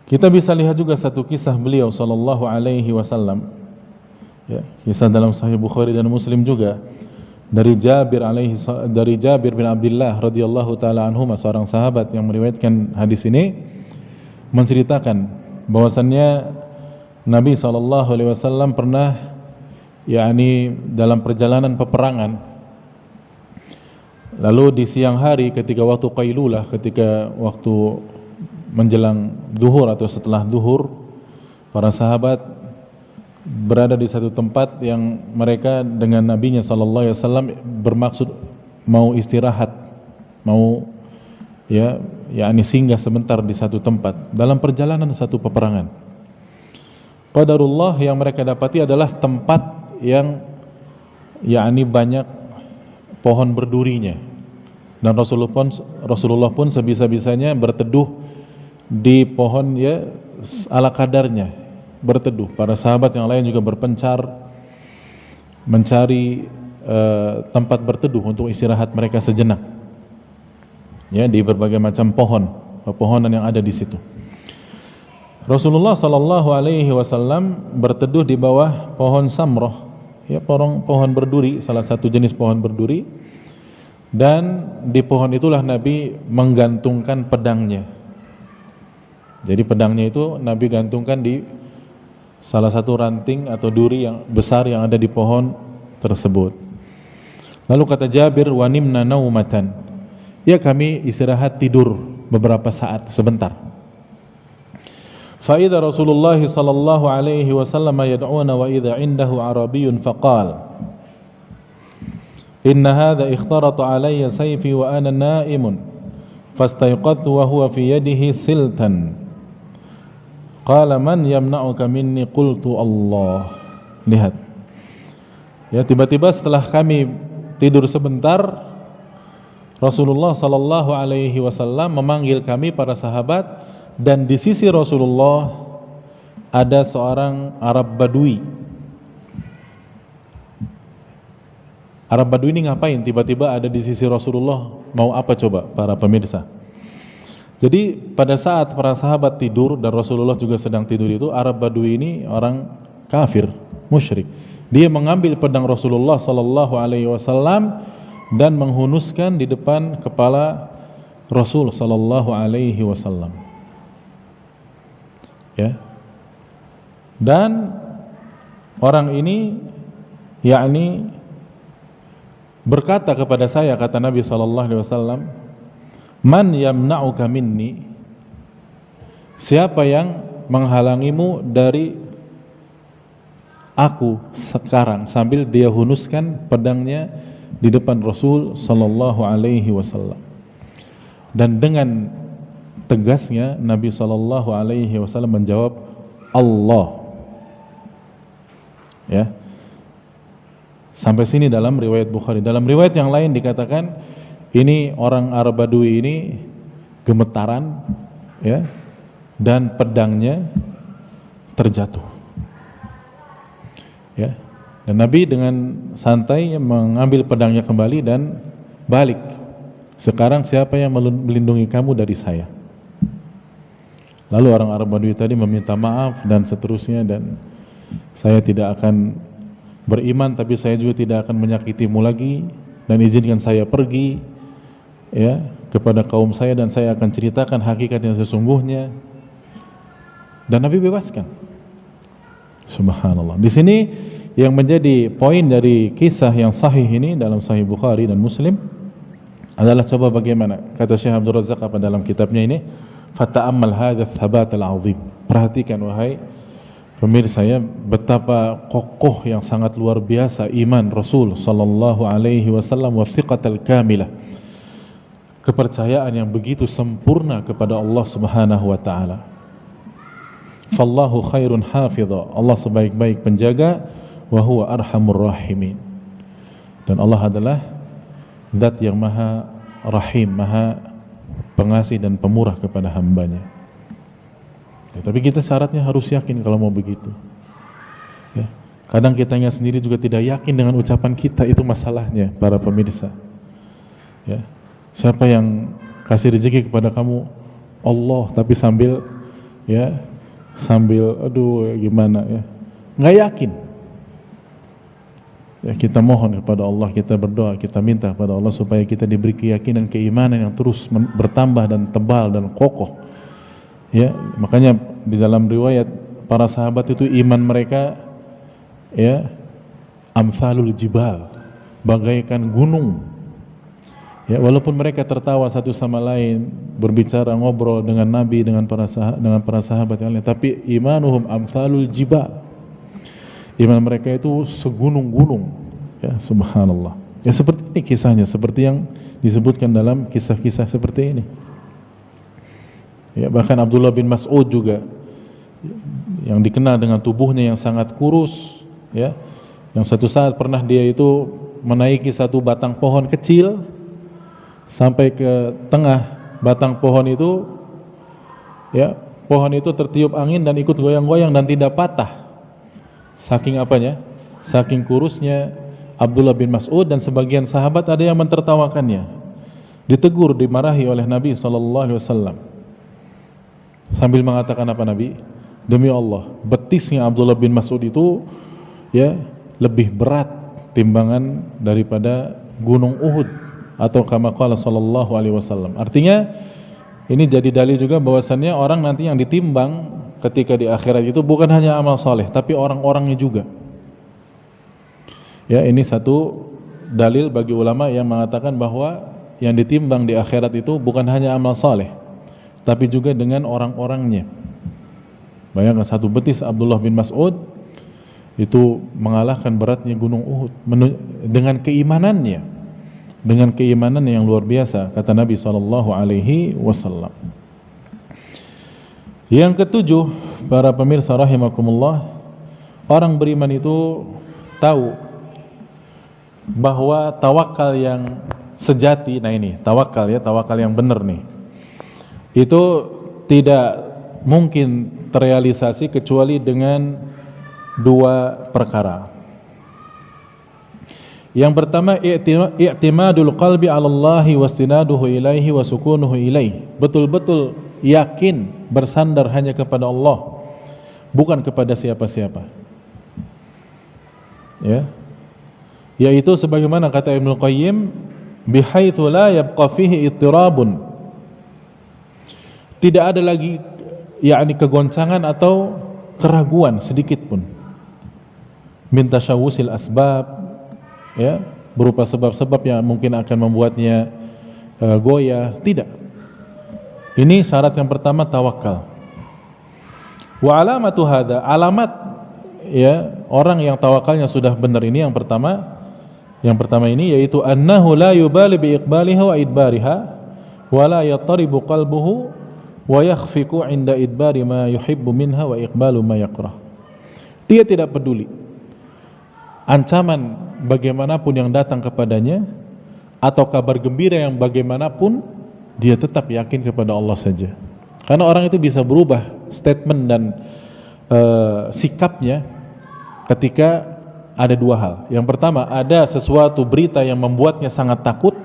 Kita bisa lihat juga satu kisah beliau sallallahu alaihi wasallam. Ya, kisah dalam Sahih Bukhari dan Muslim juga dari Jabir bin Abdullah radhiyallahu taala anhuma, seorang sahabat yang meriwayatkan hadis ini, menceritakan bahwasannya Nabi SAW pernah dalam perjalanan peperangan, lalu di siang hari ketika waktu qailulah, ketika waktu menjelang duhur atau setelah duhur, para sahabat berada di satu tempat yang mereka dengan Nabinya SAW bermaksud mau istirahat, mau singgah sebentar di satu tempat dalam perjalanan satu peperangan. Qadarullah yang mereka dapati adalah tempat yang banyak pohon berdurinya, dan Rasulullah pun sebisa-bisanya berteduh di pohon ya ala kadarnya berteduh. Para sahabat yang lain juga berpencar mencari tempat berteduh untuk istirahat mereka sejenak. Ya, di berbagai macam pepohonan yang ada di situ. Rasulullah sallallahu alaihi wasallam berteduh di bawah pohon samroh, ya pohon berduri, salah satu jenis pohon berduri, dan di pohon itulah Nabi menggantungkan pedangnya. Jadi pedangnya itu Nabi gantungkan di salah satu ranting atau duri yang besar yang ada di pohon tersebut. Lalu kata Jabir, wa nimna naumatan, ya kami istirahat tidur beberapa saat sebentar. Fa idza Rasulullah sallallahu alaihi wasallam yad'una wa idza indahu arabiyyun faqala inna hadha ikhtarata alayya sayfi wa ana na'imun fastayqadtu wa huwa fi yadihi siltan qala man yamna'uka minni qultu Allah. Lihat ya, tiba-tiba setelah kami tidur sebentar, Rasulullah sallallahu alaihi wasallam memanggil kami para sahabat, dan di sisi Rasulullah ada seorang Arab Badui. Arab Badui ini ngapain tiba-tiba ada di sisi Rasulullah? Mau apa coba para pemirsa? Jadi pada saat para sahabat tidur dan Rasulullah juga sedang tidur itu, Arab Badui ini orang kafir, musyrik. Dia mengambil pedang Rasulullah sallallahu alaihi wasallam dan menghunuskan di depan kepala Rasul sallallahu alaihi wasallam. Ya. Dan orang ini yakni berkata kepada saya, kata Nabi sallallahu alaihi wasallam, man yamna'uka minni, siapa yang menghalangimu dari aku sekarang, sambil dia hunuskan pedangnya di depan Rasul sallallahu alaihi wasallam. Dan dengan tegasnya Nabi sallallahu alaihi wasallam menjawab, Allah. Ya. Sampai sini dalam riwayat Bukhari. Dalam riwayat yang lain dikatakan ini orang Arab Badui ini gemetaran, ya, dan pedangnya terjatuh. Ya. Dan Nabi dengan santai mengambil pedangnya kembali dan balik. Sekarang siapa yang melindungi kamu dari saya? Lalu orang Arab Badui tadi meminta maaf dan seterusnya, dan saya tidak akan beriman, tapi saya juga tidak akan menyakitimu lagi, dan izinkan saya pergi ya kepada kaum saya, dan saya akan ceritakan hakikat yang sesungguhnya. Dan Nabi bebaskan. Subhanallah. Di sini yang menjadi poin dari kisah yang sahih ini dalam Sahih Bukhari dan Muslim adalah, coba bagaimana kata Syekh Abdul Razak apa dalam kitabnya ini, fata'ammal hadha thabat al-azim. Perhatikan wahai pemirsa ya, betapa kokoh yang sangat luar biasa iman Rasul sallallahu alaihi wasallam, wa thiqatal kamilah, kepercayaan yang begitu sempurna kepada Allah Subhanahu wa taala. Fallahu khairun hafidha, Allah sebaik-baik penjaga, wa huwa arhamur rahimin, dan Allah adalah zat yang maha rahim, maha pengasih dan pemurah kepada hambanya. Ya, tapi kita syaratnya harus yakin kalau mau begitu. Ya, kadang kitanya sendiri juga tidak yakin dengan ucapan kita, itu masalahnya para pemirsa. Ya, siapa yang kasih rezeki kepada kamu? Allah, tapi sambil aduh gimana ya, nggak yakin. Ya, kita mohon kepada Allah, kita berdoa, kita minta kepada Allah supaya kita diberi keyakinan, keimanan yang terus bertambah dan tebal dan kokoh. Ya, makanya di dalam riwayat para sahabat itu iman mereka ya amsalul jibal, bagaikan gunung. Ya, walaupun mereka tertawa satu sama lain, berbicara ngobrol dengan Nabi, dengan para sahabat yang lain, tapi imanuhum amsalul jibal. Iman mereka itu segunung-gunung. Ya, subhanallah. Ya, seperti ini kisahnya, seperti yang disebutkan dalam kisah-kisah seperti ini. Ya, bahkan Abdullah bin Mas'ud juga yang dikenal dengan tubuhnya yang sangat kurus, ya, yang satu saat pernah dia itu menaiki satu batang pohon kecil sampai ke tengah batang pohon itu, Ya, pohon itu tertiup angin dan ikut goyang-goyang dan tidak patah. Saking apanya? Saking kurusnya Abdullah bin Mas'ud, dan sebagian sahabat ada yang mentertawakannya. Ditegur, dimarahi oleh Nabi SAW. Sambil mengatakan apa Nabi? Demi Allah, betisnya Abdullah bin Mas'ud itu ya lebih berat timbangan daripada gunung Uhud, atau kama qala sallallahu alaihi wasallam. Artinya ini jadi dalil juga bahwasannya orang nanti yang ditimbang ketika di akhirat itu bukan hanya amal soleh, tapi orang-orangnya juga. Ya, ini satu dalil bagi ulama yang mengatakan bahwa yang ditimbang di akhirat itu bukan hanya amal soleh, tapi juga dengan orang-orangnya. Bayangkan satu betis Abdullah bin Mas'ud itu mengalahkan beratnya gunung Uhud dengan keimanannya, dengan keimanan yang luar biasa, kata Nabi SAW. Yang ketujuh, para pemirsa rahimakumullah, orang beriman itu tahu bahwa tawakal yang sejati, nah ini tawakal ya, tawakal yang benar nih, itu tidak mungkin terrealisasi kecuali dengan dua perkara. Yang pertama, i'timadul qalbi 'ala Allah wastinaduhu ilaihi wa sukunuhu ilaihi. Betul-betul yakin bersandar hanya kepada Allah, bukan kepada siapa-siapa. Ya. Yaitu sebagaimana kata Ibnu Qayyim, bihaitsu la yabqa fihi ittirabun. Tidak ada lagi yakni kegoncangan atau keraguan sedikit pun. Min tasyawusil asbab, ya, berupa sebab-sebab yang mungkin akan membuatnya goyah, tidak. Ini syarat yang pertama, tawakal. Wa alamatu hadza, alamat ya orang yang tawakalnya sudah benar ini yang pertama ini yaitu annahu la yubali bi iqbaliha wa idbariha wa la yattaribu qalbuhu wa yakhfiqu 'inda idbari ma yuhibbu minha wa iqbalu ma yakrah. Dia tidak peduli ancaman bagaimanapun yang datang kepadanya atau kabar gembira yang bagaimanapun, dia tetap yakin kepada Allah saja. Karena orang itu bisa berubah statement dan sikapnya ketika ada dua hal. Yang pertama, ada sesuatu berita yang membuatnya sangat takut,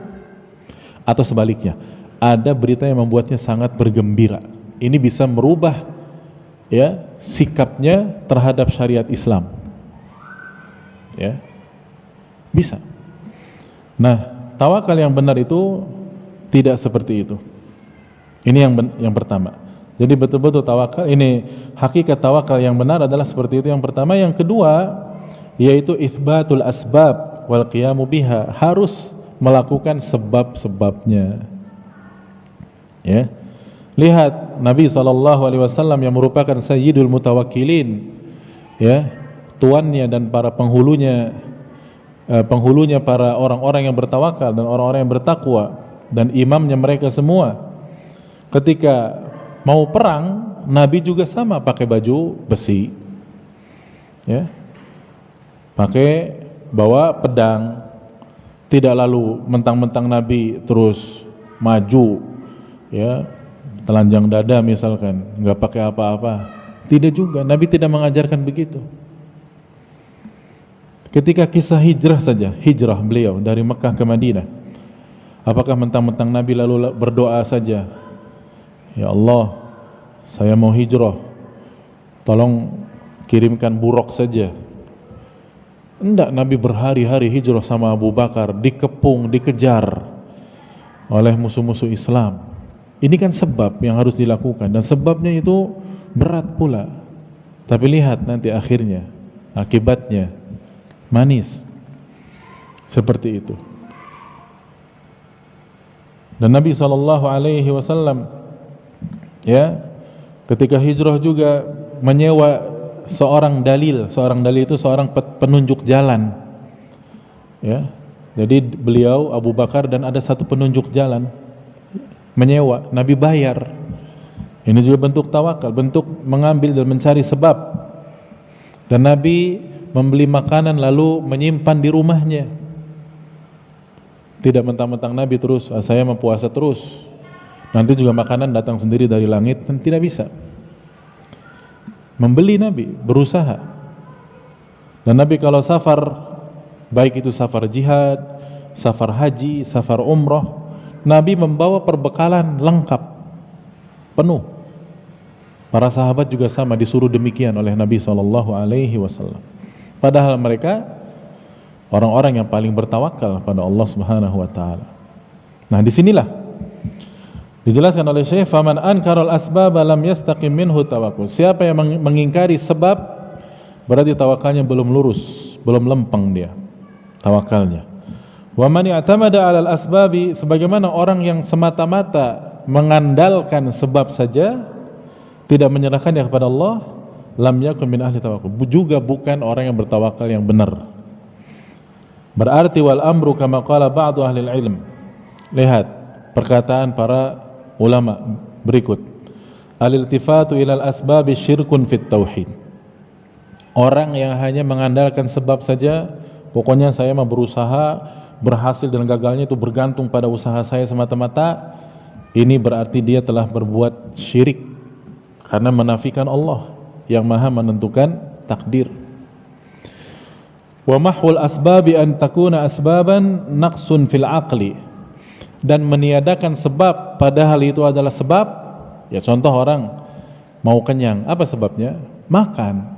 atau sebaliknya, ada berita yang membuatnya sangat bergembira. Ini bisa merubah ya sikapnya terhadap syariat Islam. Ya. Bisa. Nah, tawakal yang benar itu tidak seperti itu. Ini yang pertama. Jadi betul-betul tawakal, ini hakikat tawakal yang benar adalah seperti itu yang pertama. Yang kedua, yaitu itsbatul asbab wal qiyamu biha, harus melakukan sebab-sebabnya. Ya. Lihat Nabi SAW yang merupakan sayyidul mutawakkilin, ya, tuannya dan para penghulunya para orang-orang yang bertawakal dan orang-orang yang bertakwa dan imamnya mereka semua. Ketika mau perang, Nabi juga sama, pakai baju besi, ya, pakai bawa pedang. Tidak lalu mentang-mentang Nabi terus maju, ya, telanjang dada misalkan, nggak pakai apa-apa. Tidak juga, Nabi tidak mengajarkan begitu. Ketika kisah hijrah beliau dari Mekah ke Madinah, apakah mentang-mentang Nabi lalu berdoa saja, ya Allah, saya mau hijrah, tolong kirimkan buruk saja? Enggak, Nabi berhari-hari hijrah sama Abu Bakar, dikepung, dikejar oleh musuh-musuh Islam. Ini kan sebab yang harus dilakukan, dan sebabnya itu berat pula. Tapi lihat nanti akhirnya, akibatnya manis. Seperti itu. Dan Nabi SAW ya, ketika hijrah juga menyewa seorang dalil itu seorang penunjuk jalan, ya. Jadi beliau Abu Bakar dan ada satu penunjuk jalan menyewa, Nabi bayar. Ini juga bentuk tawakal, bentuk mengambil dan mencari sebab. Dan Nabi membeli makanan lalu menyimpan di rumahnya. Tidak mentang-mentang Nabi terus saya mau puasa terus, Nanti juga makanan datang sendiri dari langit, kan tidak bisa. Membeli Nabi, berusaha. Dan Nabi kalau safar, baik itu safar jihad, safar haji, safar umroh, Nabi membawa perbekalan lengkap, penuh. Para sahabat juga sama, disuruh demikian oleh Nabi SAW. Padahal mereka orang-orang yang paling bertawakal pada Allah Subhanahu wa taala. Nah, disinilah dijelaskan oleh Syekh, faman ankaral asbab lam yastaqim minhu tawakkul. Siapa yang mengingkari sebab, berarti tawakalnya belum lurus, belum lempeng dia tawakalnya. Wa man i'tamada 'alal asbabi, sebagaimana orang yang semata-mata mengandalkan sebab saja, tidak menyerahkannya kepada Allah, lam yakun min ahli tawakkul, juga bukan orang yang bertawakal yang benar. Berarti wal amru kama qala ba'du ahli ilm. Lihat perkataan para ulama berikut. Al-iltifatu ilal asbabi syirkun fit tauhid. Orang yang hanya mengandalkan sebab saja, pokoknya saya mau berusaha, berhasil dan gagalnya itu bergantung pada usaha saya semata-mata, ini berarti dia telah berbuat syirik karena menafikan Allah yang maha menentukan takdir. Wa mahwul asbabi an takuna asbaban naqsun fil aqli, dan meniadakan sebab padahal itu adalah sebab. Ya contoh, orang mau kenyang, apa sebabnya? Makan.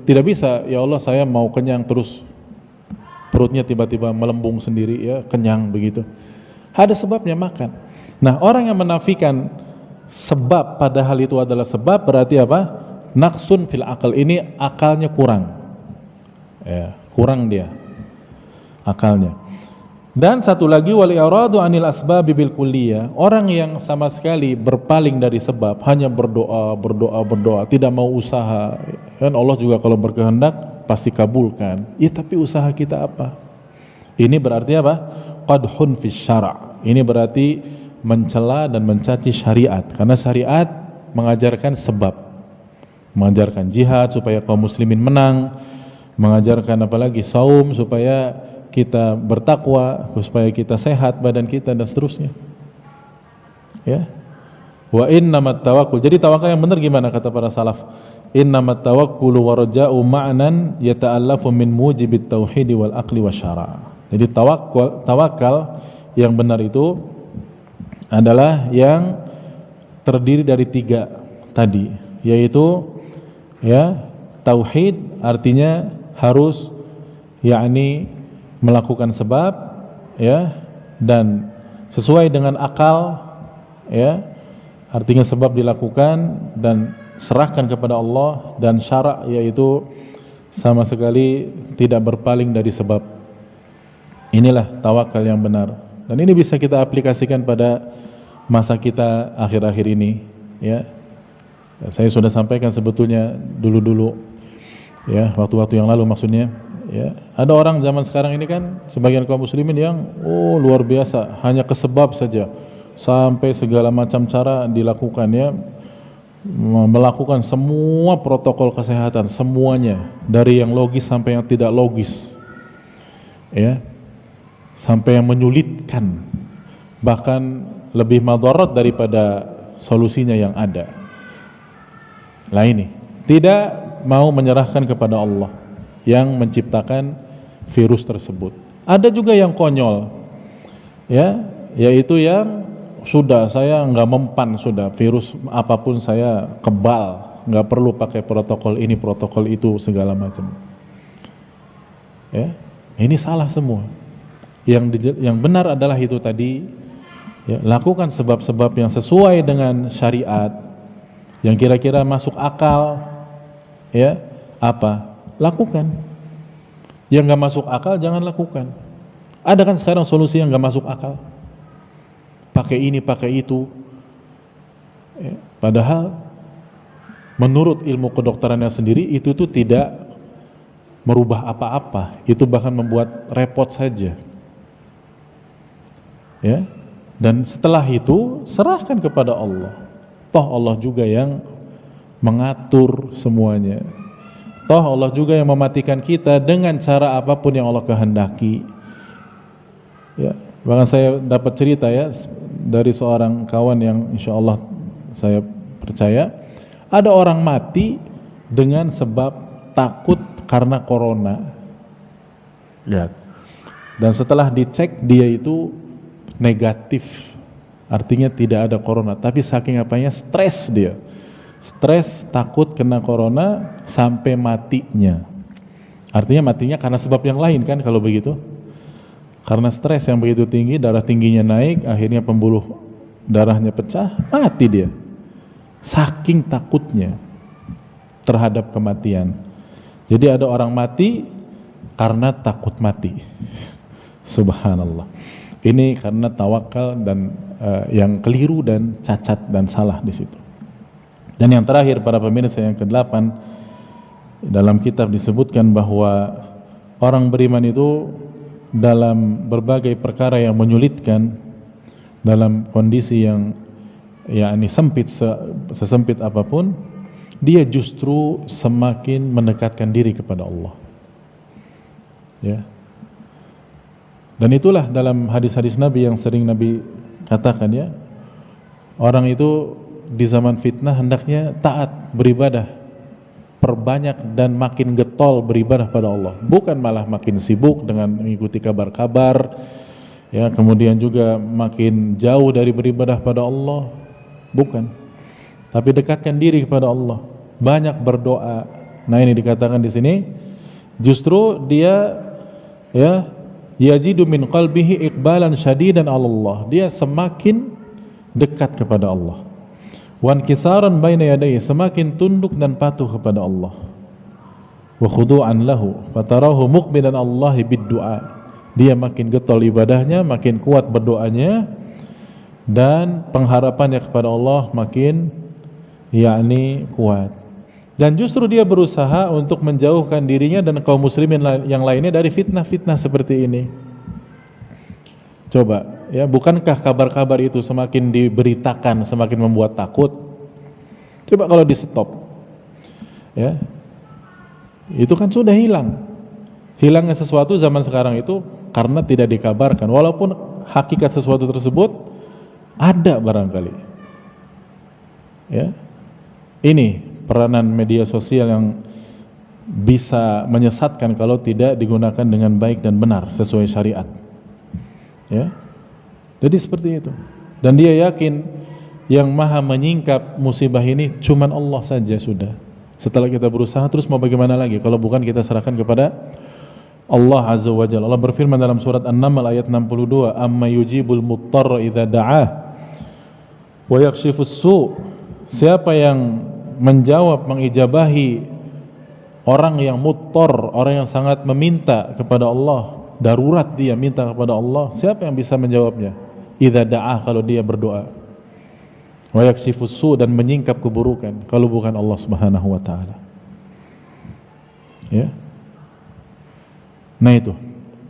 Tidak bisa, ya Allah saya mau kenyang terus perutnya tiba-tiba melembung sendiri, ya kenyang begitu. Ada sebabnya, makan. Nah, orang yang menafikan sebab padahal itu adalah sebab, berarti apa? Naqsun fil aql, ini akalnya kurang. Ya, kurang dia akalnya. Dan satu lagi, wal i'radu 'anil asbabi bil kulliyah, orang yang sama sekali berpaling dari sebab, hanya berdoa, tidak mau usaha. Kan Allah juga kalau berkehendak pasti kabulkan. Ya tapi usaha kita apa? Ini berarti apa? Qadhun fis syara'. Ini berarti mencela dan mencaci syariat, karena syariat mengajarkan sebab, mengajarkan jihad supaya kaum muslimin menang, mengajarkan apalagi saum supaya kita bertakwa, supaya kita sehat badan kita dan seterusnya. Ya. Wa innamat tawakkul. Jadi tawakal yang benar gimana kata para salaf? Innamat tawakkulu wa raja'u ma'nan yata'allafu min mujibit tauhid wal aqli wasyara'. Jadi tawakal yang benar itu adalah yang terdiri dari 3 tadi, yaitu ya tauhid, artinya harus yakni melakukan sebab, ya, dan sesuai dengan akal, ya, artinya sebab dilakukan dan serahkan kepada Allah, dan syara' yaitu sama sekali tidak berpaling dari sebab. Inilah tawakal yang benar, dan ini bisa kita aplikasikan pada masa kita akhir-akhir ini, ya. Saya sudah sampaikan sebetulnya dulu-dulu, ya, waktu-waktu yang lalu maksudnya. Ya, ada orang zaman sekarang ini kan, sebagian kaum muslimin yang luar biasa, hanya kesebab saja, sampai segala macam cara dilakukan, ya, melakukan semua protokol kesehatan, semuanya, dari yang logis sampai yang tidak logis, ya, sampai yang menyulitkan, bahkan lebih madarat daripada solusinya yang ada. Nah ini, tidak mau menyerahkan kepada Allah yang menciptakan virus tersebut. Ada juga yang konyol, ya, yaitu yang sudah saya nggak mempan, sudah virus apapun saya kebal, nggak perlu pakai protokol ini protokol itu segala macam. Ya, ini salah semua. Yang benar adalah itu tadi, ya, lakukan sebab-sebab yang sesuai dengan syariat, yang kira-kira masuk akal, ya, apa? Lakukan. Yang nggak masuk akal jangan lakukan. Ada kan sekarang solusi yang nggak masuk akal, pakai ini pakai itu, ya, padahal menurut ilmu kedokterannya sendiri itu tuh tidak merubah apa-apa, itu bahkan membuat repot saja, ya. Dan setelah itu serahkan kepada Allah, toh Allah juga yang mengatur semuanya. Toh Allah juga yang mematikan kita dengan cara apapun yang Allah kehendaki. Ya, Bahkan saya dapat cerita ya dari seorang kawan yang insya Allah saya percaya, ada orang mati dengan sebab takut karena corona. Lihat. Dan setelah dicek dia itu negatif, artinya tidak ada corona. Tapi saking apanya, stres dia, stres takut kena corona sampai matinya. Artinya matinya karena sebab yang lain kan kalau begitu. Karena stres yang begitu tinggi, darah tingginya naik, akhirnya pembuluh darahnya pecah, mati dia. Saking takutnya terhadap kematian. Jadi ada orang mati karena takut mati. Subhanallah. Ini karena tawakal dan yang keliru dan cacat dan salah di situ. Dan yang terakhir para pemirsa, yang ke-8, dalam kitab disebutkan bahwa orang beriman itu dalam berbagai perkara yang menyulitkan, dalam kondisi yang sempit, sesempit apapun, dia justru semakin mendekatkan diri kepada Allah. Ya. Dan itulah dalam hadis-hadis Nabi yang sering Nabi katakan ya, orang itu di zaman fitnah hendaknya taat beribadah, perbanyak dan makin getol beribadah pada Allah, bukan malah makin sibuk dengan mengikuti kabar-kabar ya, kemudian juga makin jauh dari beribadah pada Allah, bukan. Tapi dekatkan diri kepada Allah, banyak berdoa. Nah ini dikatakan di sini, justru dia ya yazidu min qalbihi iqbalan syadidan 'ala Allah, dia semakin dekat kepada Allah. Wan kisaran baina yadayhi, semakin tunduk dan patuh kepada Allah. Wa khudu'an lahu, fatarahu muqbilan Allahi bid-du'a, dia makin getol ibadahnya, makin kuat berdoanya, dan pengharapannya kepada Allah makin kuat. Dan justru dia berusaha untuk menjauhkan dirinya dan kaum muslimin yang lainnya dari fitnah-fitnah seperti ini. Coba ya, bukankah kabar-kabar itu semakin diberitakan semakin membuat takut? Coba kalau di stop ya, itu kan sudah hilang. Hilangnya sesuatu zaman sekarang itu karena tidak dikabarkan, walaupun hakikat sesuatu tersebut ada barangkali ya. Ini peranan media sosial yang bisa menyesatkan kalau tidak digunakan dengan baik dan benar sesuai syariat ya. Jadi seperti itu. Dan dia yakin yang maha menyingkap musibah ini cuman Allah saja sudah. Setelah kita berusaha, terus mau bagaimana lagi kalau bukan kita serahkan kepada Allah Azza wa Jalla. Allah berfirman dalam surat An-Naml ayat 62, amma yujibul muttarra idza da'ah wa yakshifus su', siapa yang menjawab, mengijabahi orang yang muttar, orang yang sangat meminta kepada Allah, darurat dia minta kepada Allah, siapa yang bisa menjawabnya? Idza da'ah, kalau dia berdoa. Wa yakshifus su', dan menyingkap keburukan, kalau bukan Allah Subhanahu wa taala. Ya. Nah itu.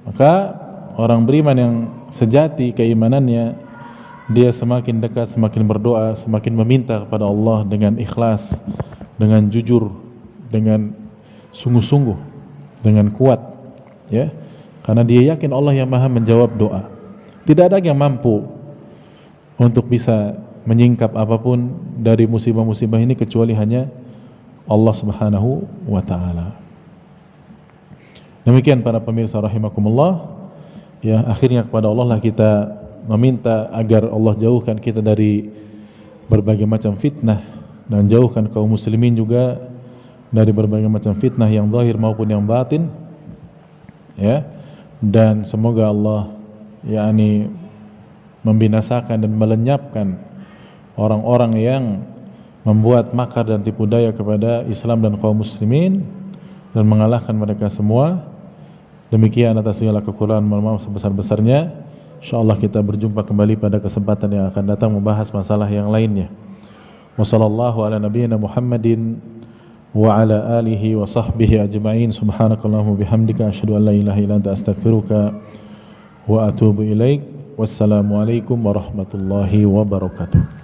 Maka orang beriman yang sejati keimanannya, dia semakin dekat, semakin berdoa, semakin meminta kepada Allah dengan ikhlas, dengan jujur, dengan sungguh-sungguh, dengan kuat ya. Karena dia yakin Allah yang maha menjawab doa. Tidak ada yang mampu untuk bisa menyingkap apapun dari musibah-musibah ini kecuali hanya Allah Subhanahu wa taala. Demikian para pemirsa rahimakumullah. Ya, akhirnya kepada Allah lah kita meminta agar Allah jauhkan kita dari berbagai macam fitnah, dan jauhkan kaum muslimin juga dari berbagai macam fitnah yang zahir maupun yang batin ya. Dan semoga Allah membinasakan dan melenyapkan orang-orang yang membuat makar dan tipu daya kepada Islam dan kaum muslimin, dan mengalahkan mereka semua. Demikian atas segala kekurangan, mohon maaf sebesar-besarnya. InsyaAllah kita berjumpa kembali pada kesempatan yang akan datang membahas masalah yang lainnya. Wassallallahu ala nabiyyina Muhammadin wa ala alihi wa sahbihi ajma'in. Subhanakallahumma bihamdika asyhadu an la ilaha illa anta astaghfiruka wa atubu ilaik. Wassalamualaikum warahmatullahi wabarakatuh.